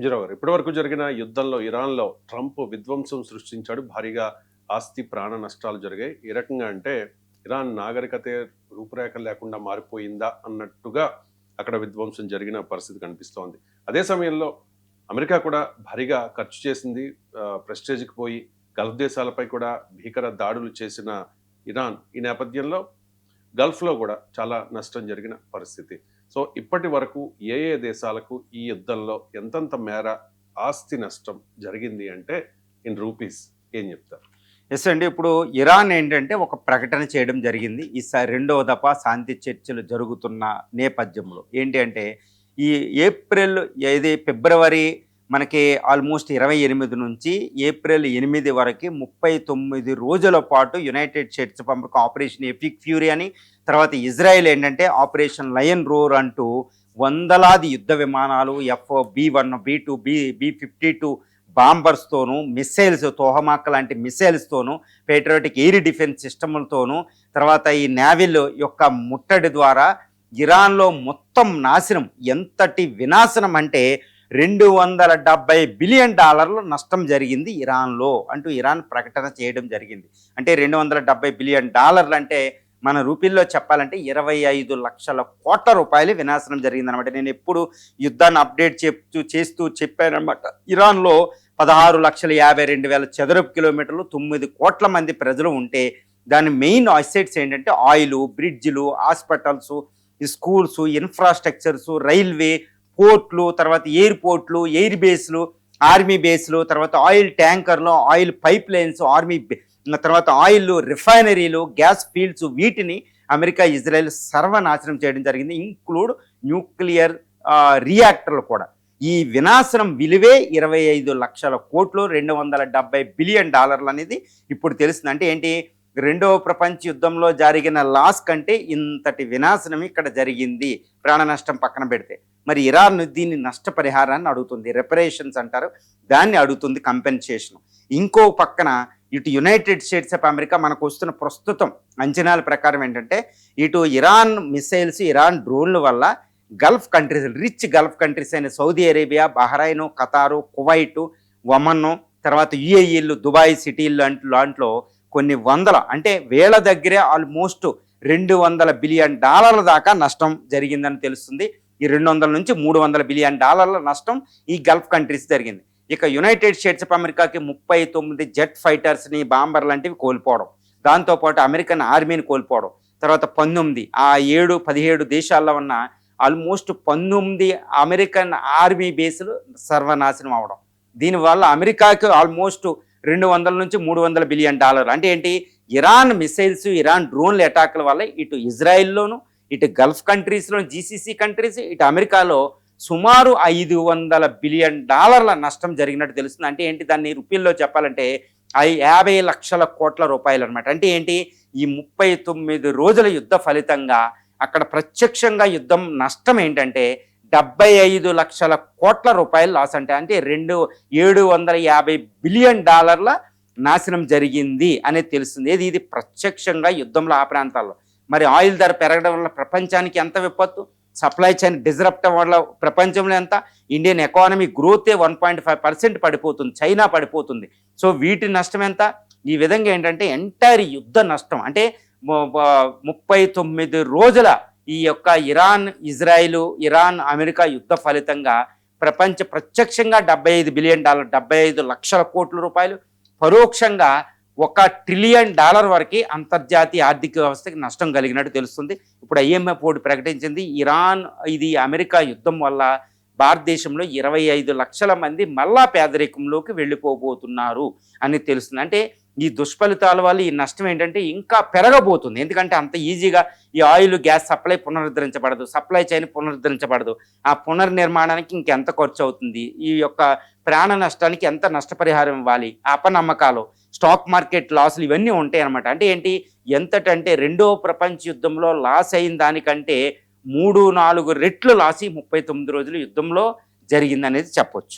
అంజరావు గారు, ఇప్పటివరకు జరిగిన యుద్ధంలో ఇరాన్‌లో ట్రంప్ విధ్వంసం సృష్టించాడు. భారీగా ఆస్తి, ప్రాణ నష్టాలు జరిగాయి. ఏ రకంగా అంటే ఇరాన్ నాగరికతే రూపురేఖలు లేకుండా మారిపోయిందా అన్నట్టుగా అక్కడ విధ్వంసం జరిగిన పరిస్థితి కనిపిస్తోంది. అదే సమయంలో అమెరికా కూడా భారీగా ఖర్చు చేసింది. ప్రెస్టేజ్‌కి పోయి గల్ఫ్ దేశాలపై కూడా భీకర దాడులు చేసిన ఇరాన్ ఈ నేపథ్యంలో గల్ఫ్‌లో కూడా చాలా నష్టం జరిగిన పరిస్థితి. సో ఇప్పటి వరకు ఏ ఏ దేశాలకు ఈ యుద్ధంలో ఎంతెంత మేర ఆస్తి నష్టం జరిగింది అంటే ఇన్ రూపీస్ ఏం చెప్తారు? ఎస్ అండి. ఇప్పుడు ఇరాన్ ఏంటంటే ఒక ప్రకటన చేయడం జరిగింది. ఈసారి రెండవ దఫా శాంతి చర్చలు జరుగుతున్న నేపథ్యంలో ఏంటి అంటే ఈ ఏప్రిల్ ఫిబ్రవరి మనకి ఆల్మోస్ట్ 28 నుంచి ఏప్రిల్ 8 వరకు 39 రోజుల పాటు యునైటెడ్ స్టేట్స్ పంపక ఆపరేషన్ ఎపిక్ ఫ్యూరీ అని, తర్వాత ఇజ్రాయెల్ ఏంటంటే ఆపరేషన్ లయన్ రోర్ అంటూ వందలాది యుద్ధ విమానాలు F-B-1, B-2, B-52 బాంబర్స్తోనూ, మిస్సైల్స్, తోహమాక్ లాంటి మిస్సైల్స్తోనూ, పేట్రియాటిక్ ఎయిర్ డిఫెన్స్ సిస్టములతోనూ, తర్వాత ఈ నేవిల్ యొక్క ముట్టడి ద్వారా ఇరాన్లో మొత్తం నాశనం, ఎంతటి వినాశనం అంటే $270 బిలియన్ నష్టం జరిగింది ఇరాన్లో అంటూ ఇరాన్ ప్రకటన చేయడం జరిగింది. అంటే $270 బిలియన్ అంటే మన రూపీల్లో చెప్పాలంటే 25 లక్షల కోట్ల రూపాయలు వినాశనం జరిగిందనమాట. నేను ఎప్పుడు యుద్ధాన్ని అప్డేట్ చేస్తూ చెప్పానమాట. ఇరాన్లో 16,52,000 చదరపు కిలోమీటర్లు, 9 కోట్ల మంది ప్రజలు ఉంటే దాని మెయిన్ అసెట్స్ ఏంటంటే ఆయిల్, బ్రిడ్జిలు, హాస్పిటల్స్, స్కూల్స్, ఇన్ఫ్రాస్ట్రక్చర్స్, రైల్వే, పోర్ట్లు, తర్వాత ఎయిర్పోర్ట్లు, ఎయిర్ బేస్లు, ఆర్మీ బేస్లు, తర్వాత ఆయిల్ ట్యాంకర్లు, ఆయిల్ పైప్ లైన్స్, తర్వాత ఆయిల్ రిఫైనరీలు, గ్యాస్ ఫీల్డ్స్, వీటిని అమెరికా, ఇజ్రాయెల్ సర్వనాశనం చేయడం జరిగింది. ఇంక్లూడ్ న్యూక్లియర్ రియాక్టర్లు కూడా. ఈ వినాశనం విలువే 25 లక్షల కోట్లు, $270 బిలియన్ అనేది ఇప్పుడు తెలుస్తుంది. అంటే ఏంటి, రెండవ ప్రపంచ యుద్ధంలో జరిగిన లాస్ కంటే ఇంతటి వినాశనం ఇక్కడ జరిగింది, ప్రాణ నష్టం పక్కన పెడితే. మరి ఇరాన్ దీన్ని నష్టపరిహారాన్ని అడుగుతుంది, రెపరేషన్స్ అంటారు, దాన్ని అడుగుతుంది, కంపెన్సేషన్. ఇంకో పక్కన ఇటు యునైటెడ్ స్టేట్స్ ఆఫ్ అమెరికా మనకు వస్తున్న ప్రస్తుతం అంచనాల ప్రకారం ఏంటంటే ఇటు ఇరాన్ మిసైల్స్, ఇరాన్ డ్రోన్ల వల్ల Gulf countries, rich Gulf countries అయిన సౌదీ అరేబియా, బహ్రైను, ఖతారు, కువైటు, ఒమన్ను, తర్వాత యుఏఈలు, దుబాయ్ సిటీలు లాంట్లో కొన్ని వందల, అంటే వేల దగ్గరే ఆల్మోస్ట్ $200 బిలియన్ దాకా నష్టం జరిగిందని తెలుస్తుంది. ఈ 200 నుంచి $300 బిలియన్ నష్టం ఈ గల్ఫ్ కంట్రీస్ జరిగింది. ఇక యునైటెడ్ స్టేట్స్ ఆఫ్ అమెరికాకి 39 జెట్ ఫైటర్స్ని, బాంబర్ లాంటివి కోల్పోవడం, దాంతోపాటు అమెరికన్ ఆర్మీని కోల్పోవడం, తర్వాత 17 దేశాల్లో ఉన్న ఆల్మోస్ట్ 19 అమెరికన్ ఆర్మీ బేసులు సర్వనాశనం అవడం. దీనివల్ల అమెరికాకి ఆల్మోస్ట్ 200 నుంచి $300 బిలియన్. అంటే ఏంటి, ఇరాన్ మిసైల్స్, ఇరాన్ డ్రోన్ల అటాక్ల వల్ల ఇటు ఇజ్రాయిల్లోను, ఇటు గల్ఫ్ కంట్రీస్లో, జీసీసీ కంట్రీస్, ఇటు అమెరికాలో సుమారు $500 బిలియన్ నష్టం జరిగినట్టు తెలుస్తుంది. అంటే ఏంటి, దాన్ని రూపీల్లో చెప్పాలంటే 50 లక్షల కోట్ల రూపాయలు అనమాట. అంటే ఏంటి, ఈ 39 రోజుల యుద్ధ ఫలితంగా అక్కడ ప్రత్యక్షంగా యుద్ధం నష్టం ఏంటంటే 75 లక్షల కోట్ల రూపాయలు లాస్. అంటే 750 బిలియన్ నాశనం జరిగింది అనేది తెలుస్తుంది. ఇది ప్రత్యక్షంగా యుద్ధంలో ఆ ప్రాంతాల్లో. మరి ఆయిల్ ధర పెరగడం వల్ల ప్రపంచానికి ఎంత విపత్తు, సప్లై చైన్ డిస్రప్ట్ వల్ల ప్రపంచంలో ఎంత, ఇండియన్ ఎకానమీ గ్రోతే 1.5% పడిపోతుంది, చైనా పడిపోతుంది. సో వీటి నష్టం ఎంత? ఈ విధంగా ఏంటంటే ఎంటైర్ యుద్ధ నష్టం అంటే 39 రోజుల ఈ యొక్క ఇరాన్, ఇజ్రాయిల్, ఇరాన్, అమెరికా యుద్ధ ఫలితంగా ప్రత్యక్షంగా $75 బిలియన్, 75 లక్షల కోట్ల రూపాయలు, పరోక్షంగా $1 ట్రిలియన్ వరకు అంతర్జాతీయ ఆర్థిక వ్యవస్థకి నష్టం కలిగినట్టు తెలుస్తుంది. ఇప్పుడు IMF ప్రకటించింది, ఇరాన్ ఇది అమెరికా యుద్ధం వల్ల భారతదేశంలో 25 లక్షల మంది మళ్ళా పేదరికంలోకి వెళ్ళిపోబోతున్నారు అని తెలుస్తుంది. అంటే ఈ దుష్ఫలితాల వల్ల ఈ నష్టం ఏంటంటే ఇంకా పెరగబోతుంది. ఎందుకంటే అంత ఈజీగా ఈ ఆయిల్, గ్యాస్ సప్లై పునరుద్ధరించబడదు, సప్లై చైన్ పునరుద్ధరించబడదు. ఆ పునర్నిర్మాణానికి ఇంకెంత ఖర్చు అవుతుంది, ఈ యొక్క ప్రాణ నష్టానికి ఎంత నష్టపరిహారం ఇవ్వాలి, అపనమ్మకాలు, స్టాక్ మార్కెట్ లాసులు, ఇవన్నీ ఉంటాయి అన్నమాట. అంటే ఏంటి, ఎంతటంటే రెండో ప్రపంచ యుద్ధంలో లాస్ అయిన దానికంటే 3-4 రెట్లు లాస్ ఈ 39 రోజుల యుద్ధంలో జరిగిందనేది చెప్పొచ్చు.